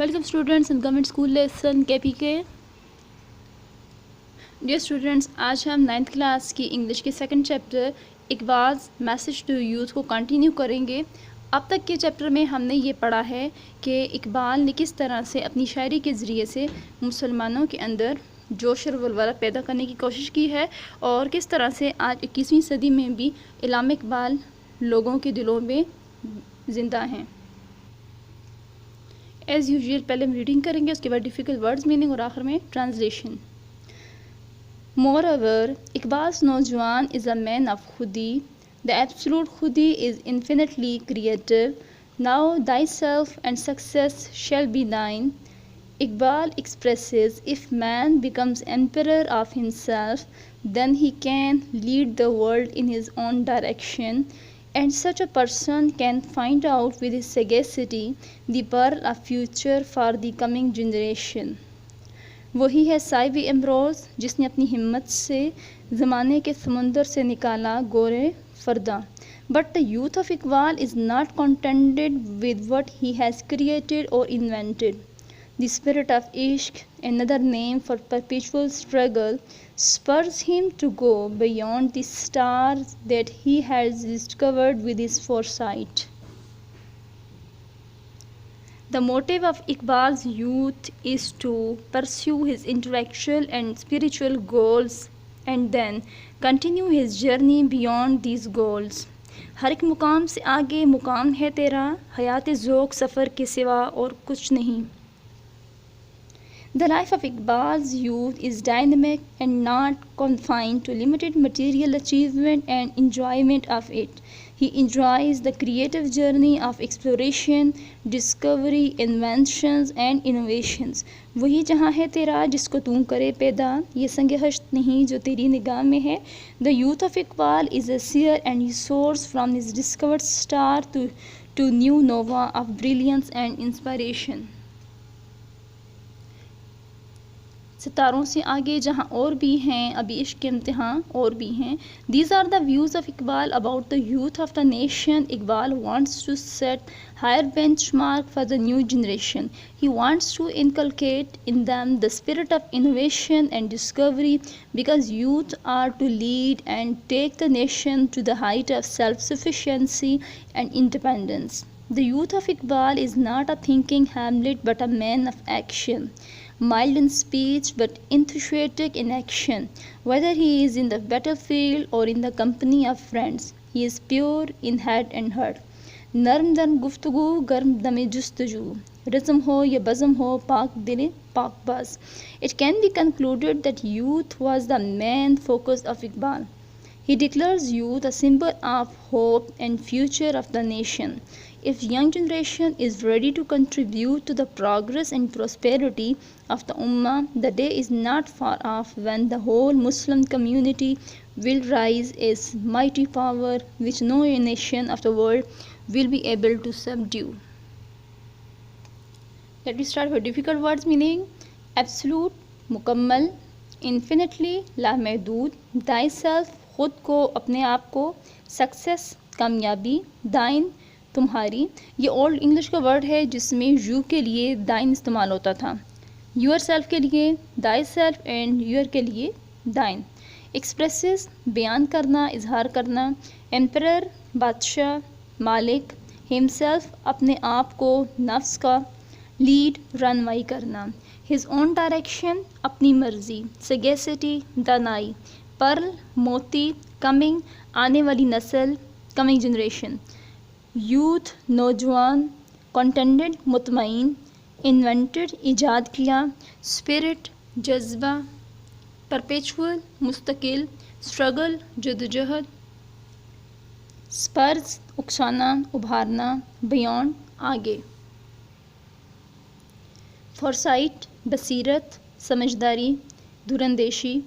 Welcome students in Government School Lesson KPK. Dear students, آج ہم 9th class کی English کے second chapter Iqbal's message to youth کو continue کریں گے. اب تک کے چیپٹر میں ہم نے یہ پڑھا ہے کہ اقبال نے کس طرح سے اپنی شاعری کے ذریعے سے مسلمانوں کے اندر جوش اور ولولہ پیدا کرنے کی کوشش کی ہے اور کس طرح سے آج 21ویں صدی میں بھی علامہ اقبال لوگوں کے دلوں میں زندہ ہیں. ایز یوزول پہلے ہم ریڈنگ کریں گے، اس کے بعد ڈیفیکلٹ ورڈز میننگ اور آخر میں ٹرانسلیشن. Moreover, Iqbal's نوجوان is a man of Khudi. The absolute Khudi is infinitely creative. Now thyself and success shall be thine. Iqbal expresses, if man becomes emperor of himself, then he can lead the world in his own direction. And such a person can find out with his sagacity the pearl of future for the coming generation. وہی ہے صاحب امروز جس نے اپنی ہمت سے زمانے کے سمندر سے نکالا گورے فرداں. But the youth of Iqbal is not contented with what he has created or invented. The spirit of Ishq, another name for perpetual struggle, spurs him to go beyond the stars that he has discovered with his foresight. The motive of Iqbal's youth is to pursue his intellectual and spiritual goals and then continue his journey beyond these goals. ہر ایک مقام سے آگے مقام ہے تیرا، حیات ذوق سفر کے سوا اور کچھ نہیں. The life of Iqbal's youth is dynamic and not confined to limited material achievement and enjoyment of it. He enjoys the creative journey of exploration, discovery, inventions and innovations. وہی جہاں ہے تیرا جس کو تم کرے پیدا، یہ سنگ ہشت نہیں جو تیری نگاہ میں ہے. The youth of Iqbal is a seer and he soars from his discovered star to new nova of brilliance and inspiration. ستاروں سے آگے جہاں اور بھی ہیں، ابھی عشق کے امتحان اور بھی ہیں. These are the views of Iqbal about the youth of the nation. Iqbal wants to set higher benchmark for the new generation. He wants to inculcate in them the spirit of innovation and discovery because youth are to lead and take the nation to the height of self-sufficiency and independence. The youth of Iqbal is not a thinking Hamlet but a man of action. Mild in speech but enthusiastic in action. Whether he is in the battlefield or in the company of friends, he is pure in head and heart. نرم درم گفتگو گرم دم جستجو، رزم ہو یا بزم ہو پاک دل پاک باز. It can be concluded that youth was the main focus of Iqbal. He declares youth a symbol of hope and future of the nation. If young generation is ready to contribute to the progress and prosperity of the Ummah, the day is not far off when the whole Muslim community will rise as mighty power which no nation of the world will be able to subdue. Let me start with difficult words meaning. Absolute, مکمل. Infinitely, لامحدود. Thyself, خود کو اپنے آپ کو. Success, کامیابی. Thine, تمہاری. یہ اولڈ انگلش کا ورڈ ہے جس میں یو کے لیے دائن استعمال ہوتا تھا، یور سیلف کے لیے دائی سیلف اینڈ یور کے لیے دائن. ایکسپریسز، بیان کرنا، اظہار کرنا. ایمپرر، بادشاہ، مالک. ہم سیلف، اپنے آپ کو، نفس کا. لیڈ، رہنمائی کرنا. ہز اون ڈائریکشن، اپنی مرضی. سگیسٹی، دانائی. پرل، موتی. کمنگ، آنے والی نسل، کمنگ جنریشن. یوتھ، نوجوان. کنٹینٹڈ، مطمئن. انوینٹڈ، ایجاد کیا. اسپرٹ، جذبہ. پرپیچول، مستقل. اسٹرگل، جدوجہد. اسپرز، اکسانا، ابھارنا. بیونڈ، آگے. فورسائٹ، بصیرت، سمجھداری، دوراندیشی.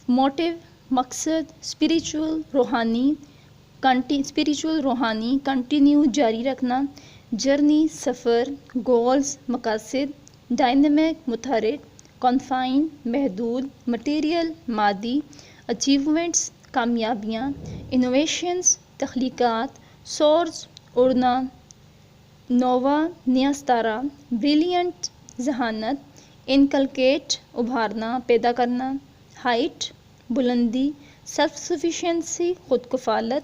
موٹیو، مقصد. اسپریچول، روحانی. اسپریچول، روحانی. کنٹینیو، جاری رکھنا. جرنی، سفر. گولز، مقاصد. ڈائنامک، متحرک. کنفائن، محدود. مٹیریل، مادی. اچیومنٹس، کامیابیاں. انوویشنز، تخلیقات. سورز، اڑنا. نووا نیا ستارہ، بریلینٹ ذہانت، انکلکیٹ ابھارنا پیدا کرنا، ہائٹ بلندی، سیلف سفیشینسی خود کفالت،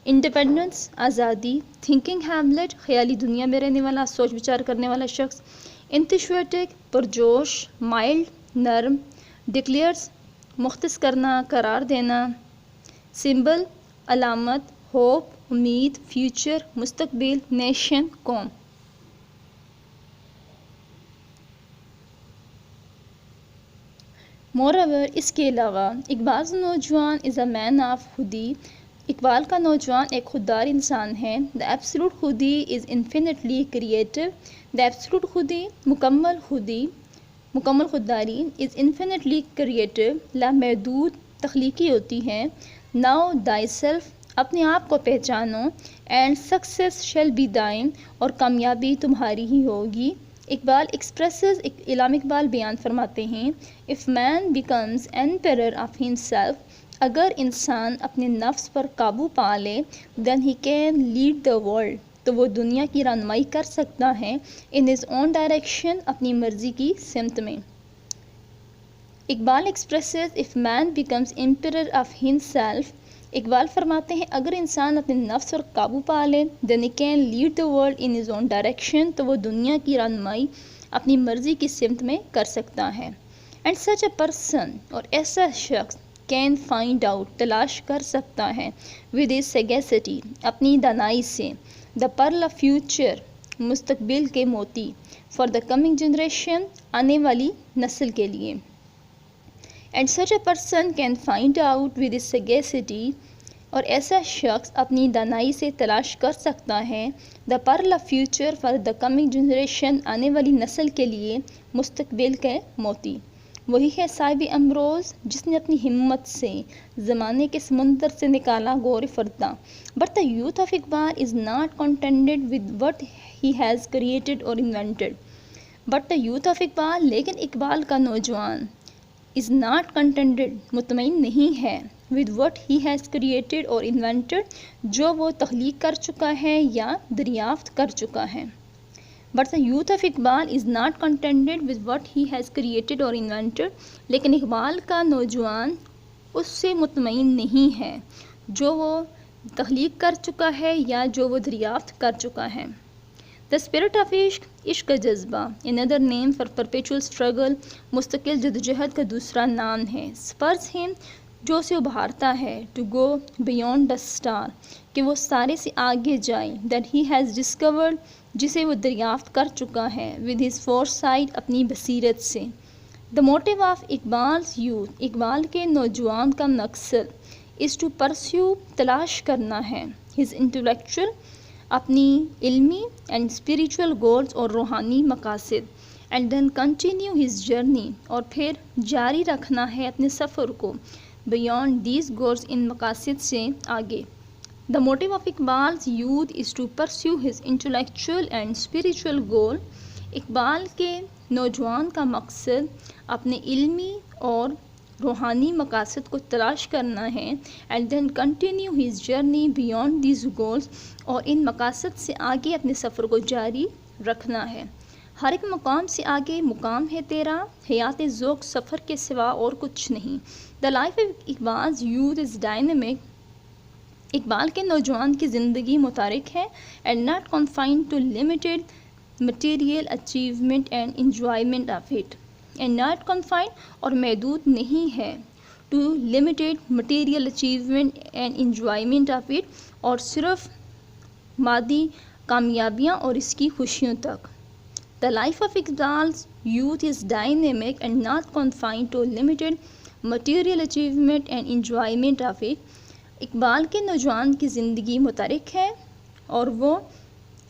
انڈیپینڈنس آزادی، تھنکنگ ہیملٹ خیالی دنیا میں رہنے والا سوچ بچار کرنے والا شخص، انتھوسیاٹک پرجوش، مائلڈ نرم، ڈکلیئرز مختص کرنا قرار دینا، سمبل علامت، ہوپ امید، فیوچر مستقبل، نیشن قوم۔ مورور اس کے علاوہ اقبال نوجوان از اے مین آف خودی، اقبال کا نوجوان ایک خوددار انسان ہے۔ دا ایبسولوٹ خودی از انفینٹلی کریٹو، دا ایبسولوٹ خودی مکمل خودداری از انفینٹلی کریٹو لامحدود تخلیقی ہوتی ہے۔ ناؤ دائی سیلف اپنے آپ کو پہچانو، اینڈ سکسیس شیل بی دائن اور کامیابی تمہاری ہی ہوگی۔ اقبال ایکسپریسز علامہ اقبال بیان فرماتے ہیں، if man becomes emperor of himself، اگر انسان اپنے نفس پر قابو پا لے، then he can lead the world, تو وہ دنیا کی رہنمائی کر سکتا ہے، ان ہز اون ڈائریکشن اپنی مرضی کی سمت میں۔ Iqbal expresses if man becomes emperor of himself، Iqbal فرماتے ہیں اگر انسان اپنے نفس پر قابو پا لے، then he can lead the world in his own direction, تو وہ دنیا کی رہنمائی اپنی مرضی کی سمت میں کر سکتا ہے۔ اینڈ سچ اے پرسن، اور ایسا شخص کین فائنڈ آؤٹ تلاش کر سکتا ہے، ود ہز سیگیسٹی اپنی دانائی سے، دا پرل آف فیوچر مستقبل کے موتی، فار دا کمنگ جنریشن آنے والی نسل کے لیے۔ And such a person can find out with his sagacity, اور ایسا شخص اپنی دانائی سے تلاش کر سکتا ہے، the pearl of future for the coming generation آنے والی نسل کے لیے مستقبل کے موتی۔ وہی ہے صاحب امروز جس نے اپنی ہمت سے زمانے کے سمندر سے نکالا گور فردا۔ But the youth of Iqbal is not contented with what he has created or invented, but the youth of Iqbal, لیکن اقبال کا نوجوان از ناٹ کنٹینٹڈ مطمئن نہیں ہے، with what he has created or invented جو وہ تخلیق کر چکا ہے یا دریافت کر چکا ہے۔ But the youth of Iqbal is not contented with what he has created or invented, لیکن اقبال کا نوجوان اس سے مطمئن نہیں ہے جو وہ تخلیق کر چکا ہے یا جو وہ دریافت کر چکا ہے۔ دا اسپرٹ آف عشق، عشق کا جذبہ، another name for perpetual struggle، مستقل جدوجہد کا دوسرا نام ہے۔ spurs him، جو اسے ابھارتا ہے، to go beyond the star، کہ وہ ستارے سے آگے جائے، that he has discovered، جسے وہ دریافت کر چکا ہے، with his foresight، اپنی بصیرت سے۔ the motive of اقبال's youth، Iqbal کے نوجوان کا مقصد is to pursue، تلاش کرنا ہے، his intellectual، اپنی علمی and spiritual goals، اور روحانی مقاصد، and then continue his journey، اور پھر جاری رکھنا ہے اپنے سفر کو، beyond these goals، ان مقاصد سے آگے۔ The motive of Iqbal's youth is to pursue his intellectual and spiritual goal، Iqbal کے نوجوان کا مقصد اپنے علمی اور روحانی مقاصد کو تلاش کرنا ہے، and then continue his journey beyond these goals، اور ان مقاصد سے آگے اپنے سفر کو جاری رکھنا ہے۔ ہر ایک مقام سے آگے مقام ہے تیرا، حیات ذوق سفر کے سوا اور کچھ نہیں۔ The life of Iqbal's youth is dynamic، Iqbal کے نوجوان کی زندگی متحرک ہے، and not confined to limited material achievement and enjoyment of it، and not confined، اور محدود نہیں ہے، to limited material achievement and enjoyment of it، اور صرف مادی کامیابیاں اور اس کی خوشیوں تک۔ The life of Iqbal's youth is dynamic and not confined to limited material achievement and enjoyment of it، Iqbal کے نوجوان کی زندگی متحرک ہے اور وہ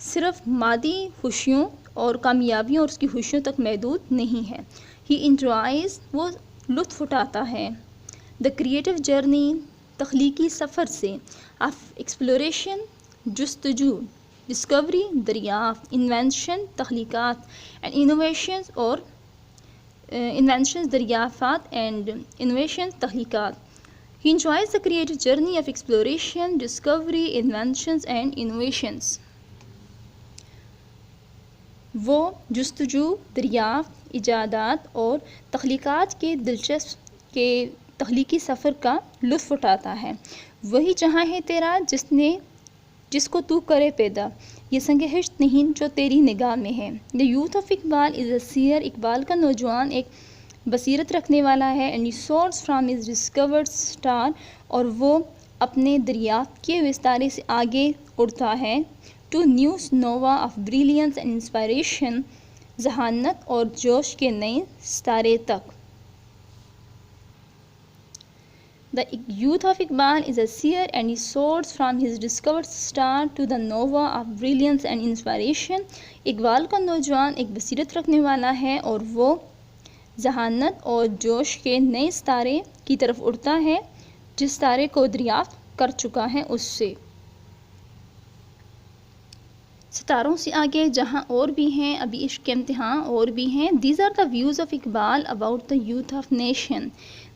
صرف مادی خوشیوں اور کامیابیوں اور اس کی خوشیوں تک محدود نہیں ہے۔ He enjoys، وہ لطف اٹھاتا ہے، the creative journey، تخلیقی سفر سے، of exploration، جستجو، ڈسکوری، دریافت، انوینشن، تخلیقات، اینڈ انوویشنز، اور انوینشنز دریافت، اینڈ انوویشن تخلیقات۔ He enjoys the creative journey of exploration, discovery, inventions and innovations۔ وہ جستجو، دریافت، ایجادات اور تخلیقات کے دلچسپ کے تخلیقی سفر کا لطف اٹھاتا ہے۔ وہی جہاں ہے تیرا جس کو تو کرے پیدا، یہ سنگ ہشت نہیں جو تیری نگاہ میں ہے۔ The youth of Iqbal is a seer, Iqbal کا نوجوان ایک بصیرت رکھنے والا ہے، and he source from his discord star, اور وہ اپنے دریافت کیے ہوئے ستارے سے آگے اڑتا ہے، to news nova of brilliance and inspiration, ذہانت اور جوش کے نئے ستارے تک۔ The youth of Iqbal is a seer and he soars from his discovered star to the nova of brilliance and inspiration. Iqbal کا نوجوان ایک بصیرت رکھنے والا ہے اور وہ ذہانت اور جوش کے نئے ستارے کی طرف اڑتا ہے، جس ستارے کو دریافت کر چکا ہے اس سے۔ ستاروں سے آگے جہاں اور بھی ہیں، ابھی عشق کے امتحان اور بھی ہیں۔ These are the views of Iqbal about the youth of nation.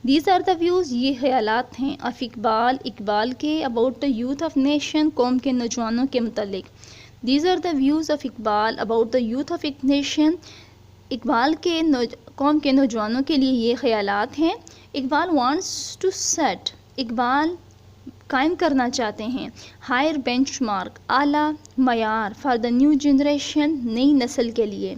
These are the views، یہ خیالات ہیں، of اقبال کے about the youth of nation، قوم کے نوجوانوں کے متعلق۔ These are the views of Iqbal about the youth of nation، Iqbal کے قوم کے نوجوانوں کے لیے یہ خیالات ہیں۔ Iqbal wants to set، Iqbal قائم کرنا چاہتے ہیں، ہائر بینچ مارک، اعلیٰ معیار، فار دا نیو جنریشن، نئی نسل کے لیے۔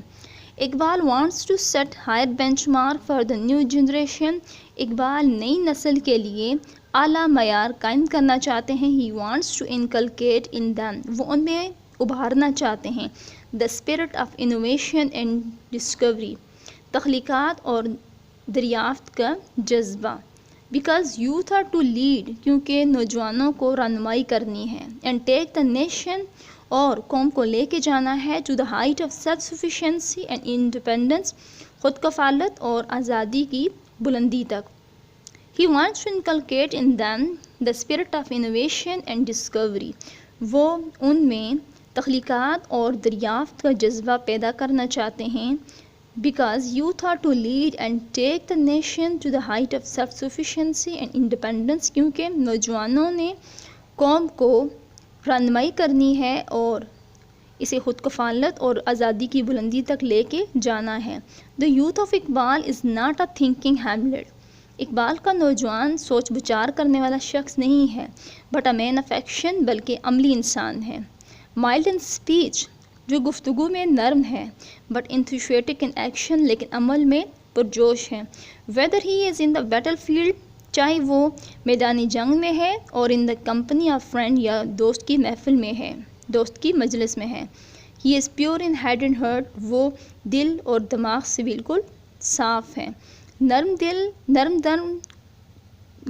Iqbal wants to set higher benchmark for the new generation, Iqbal نئی نسل کے لیے اعلیٰ معیار قائم کرنا چاہتے ہیں۔ He wants to inculcate in them, وہ ان میں ابھارنا چاہتے ہیں، the spirit of innovation and discovery, تخلیقات اور دریافت کا جذبہ۔ Because youth are to lead, کیونکہ نوجوانوں کو رہنمائی کرنی ہے، اینڈ ٹیک دا نیشن، اور قوم کو لے کے جانا ہے، to the height of self sufficiency and independence, خود کفالت اور آزادی کی بلندی تک۔ He wants to inculcate in them the spirit of innovation and discovery, وہ ان میں تخلیقات اور دریافت کا جذبہ پیدا کرنا چاہتے ہیں۔ Because youth are to lead and take the nation to the height of self-sufficiency and independence، کیونکہ نوجوانوں نے قوم کو رہنمائی کرنی ہے اور اسے خود کفالت اور آزادی کی بلندی تک لے کے جانا ہے۔ The youth of Iqbal is not a thinking Hamlet، Iqbal کا نوجوان سوچ بچار کرنے والا شخص نہیں ہے، but a man of action، بلکہ عملی انسان ہے۔ Mild in speech، جو گفتگو میں نرم ہے، بٹ enthusiastic in action، لیکن عمل میں پرجوش ہے۔ whether he is in the battlefield، چاہے وہ میدانی جنگ میں ہے، اور in the company of friend، یا دوست کی محفل میں ہے، دوست کی مجلس میں ہے۔ he is pure in head and heart، وہ دل اور دماغ سے بالکل صاف ہے۔ نرم دل، نرم دم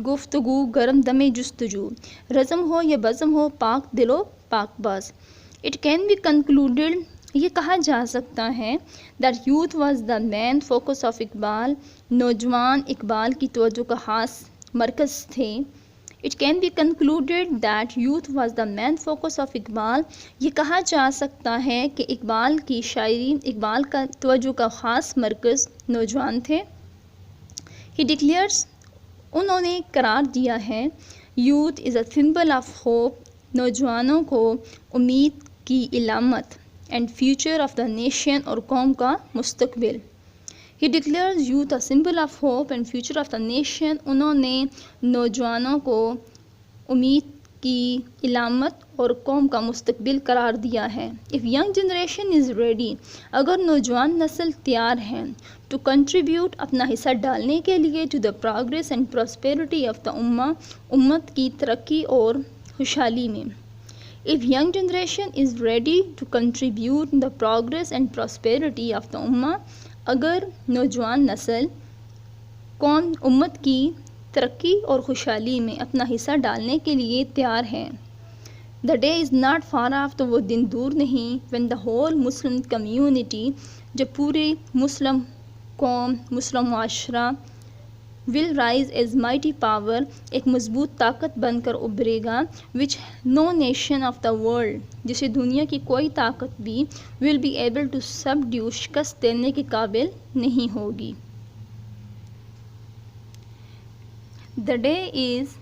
گفتگو، گرم دم جستجو، رزم ہو یا بزم ہو، پاک دل و پاک باز۔ It can be concluded، یہ کہا جا سکتا ہے، that youth was the main focus of Iqbal, نوجوان اقبال کی توجہ کا خاص مرکز تھے۔ It can be concluded that youth was the main focus of Iqbal, یہ کہا جا سکتا ہے کہ اقبال کی شاعری، اقبال کا توجہ کا خاص مرکز نوجوان تھے۔ He declares، انہوں نے قرار دیا ہے، youth is a symbol of hope، نوجوانوں کو امید کی علامت، and future of the nation, اور قوم کا مستقبل۔ He declares youth a symbol of hope and future of the nation، انہوں نے نوجوانوں کو امید کی علامت اور قوم کا مستقبل قرار دیا ہے۔ If young generation is ready، اگر نوجوان نسل تیار ہے، to contribute، اپنا حصہ ڈالنے کے لیے، to the progress and prosperity of the امت کی ترقی اور خوشحالی میں۔ If young generation is ready to contribute the progress and prosperity of the اگر نوجوان نسل امت کی ترقی اور خوشحالی میں اپنا حصہ ڈالنے کے لیے تیار ہے۔ The day is not far off، تو وہ دن دور نہیں، when the whole Muslim community، جب پوری مسلم قوم، مسلم معاشرہ، will rise as mighty power، ایک مضبوط طاقت بن کر ابھرے گا، which no nation of the world، جسے دنیا کی کوئی طاقت بھی will be able to subdue، شکست دینے کے قابل نہیں ہوگی۔ The day is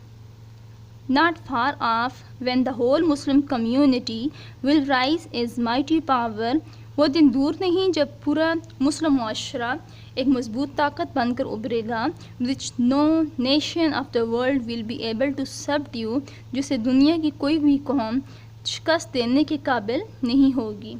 not far off when the whole Muslim community will rise as mighty power، وہ دن دور نہیں جب پورا مسلم معاشرہ ایک مضبوط طاقت بن کر ابھرے گا which no nation of the world will be able to subdue، جسے دنیا کی کوئی بھی قوم شکست دینے کے قابل نہیں ہوگی۔